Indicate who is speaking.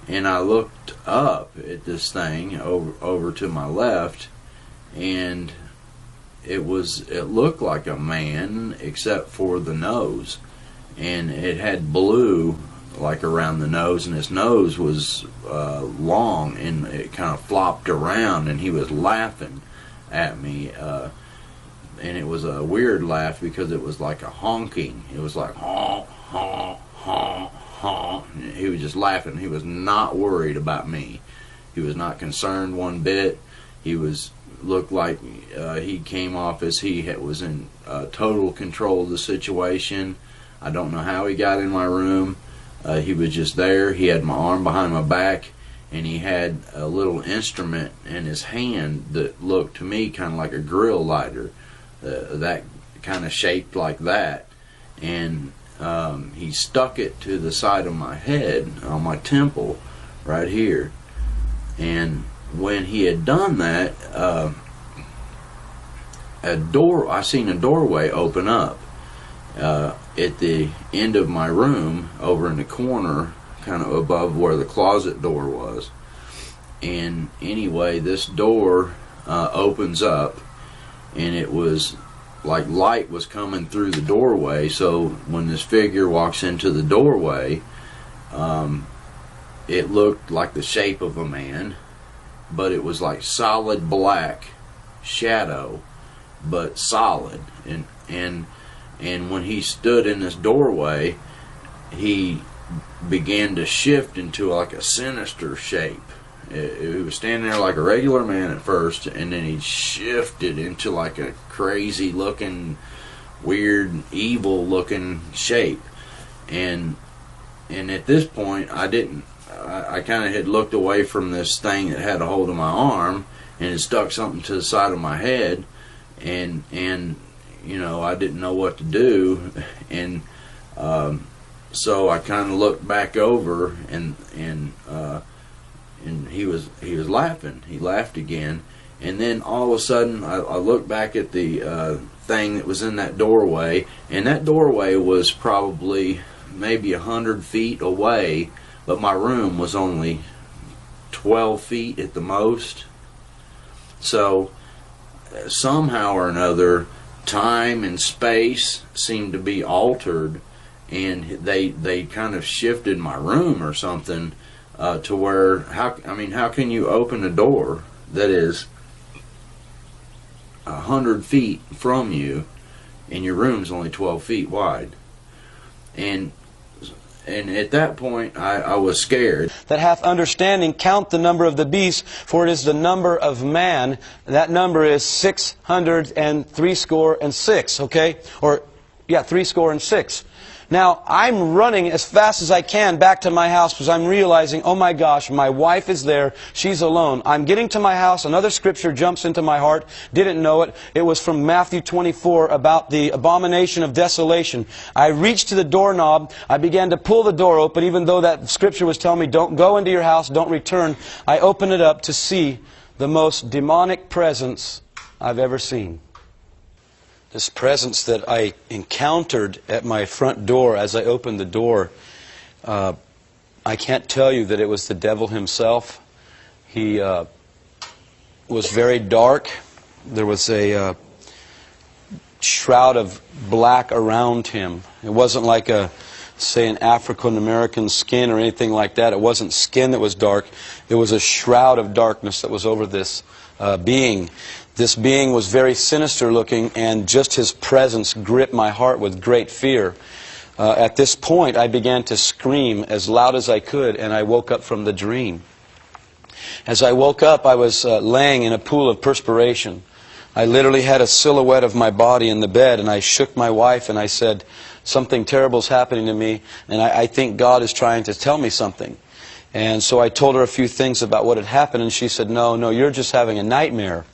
Speaker 1: and I looked up at this thing over to my left, and it looked like a man except for the nose, and it had blue like around the nose, and his nose was long, and it kind of flopped around, and he was laughing at me, and it was a weird laugh because it was like a honking. It was like honk, honk, honk, honk. He was just laughing. He was not worried about me. He was not concerned one bit. He looked like he came off as he was in total control of the situation. I don't know how he got in my room. He was just there. He had my arm behind my back, and he had a little instrument in his hand that looked to me kind of like a grill lighter, that kind of shaped like that. And he stuck it to the side of my head, on my temple, right here. And when he had done that, I seen a doorway open up at the end of my room, over in the corner, kind of above where the closet door was. And anyway, this door opens up, and it was like light was coming through the doorway. So when this figure walks into the doorway, it looked like the shape of a man, but it was like solid black shadow, but solid. And when he stood in this doorway, he began to shift into like a sinister shape. He was standing there like a regular man at first, and then he shifted into like a crazy looking, weird, evil looking shape. And at this point, I kind of had looked away from this thing that had a hold of my arm, and it stuck something to the side of my head, and you know, I didn't know what to do, and so I kind of looked back over, and he was laughing. He laughed again, and then all of a sudden I looked back at the thing that was in that doorway, and that doorway was probably maybe 100 feet away, but my room was only 12 feet at the most. So somehow or another, time and space seemed to be altered, and they kind of shifted my room or something, to where, how can you open a door that is 100 feet from you, and your room's only 12 feet wide? And at that point, I was scared.
Speaker 2: That hath understanding, count the number of the beast, for it is the number of man. That number is 666, okay? Or, yeah, 666. Now, I'm running as fast as I can back to my house because I'm realizing, oh my gosh, my wife is there. She's alone. I'm getting to my house. Another scripture jumps into my heart. Didn't know it. It was from Matthew 24 about the abomination of desolation. I reached to the doorknob. I began to pull the door open, even though that scripture was telling me, don't go into your house, don't return. I opened it up to see the most demonic presence I've ever seen. This presence that I encountered at my front door as I opened the door, I can't tell you that it was the devil himself. He was very dark. There was a shroud of black around him. It wasn't like say an African American skin or anything like that. It wasn't skin that was dark. It was a shroud of darkness that was over this being. This being was very sinister looking, and just his presence gripped my heart with great fear. At this point, I began to scream as loud as I could, and I woke up from the dream. As I woke up, I was laying in a pool of perspiration. I literally had a silhouette of my body in the bed, and I shook my wife, and I said, something terrible is happening to me, and I think God is trying to tell me something. And so I told her a few things about what had happened, and she said, no, you're just having a nightmare.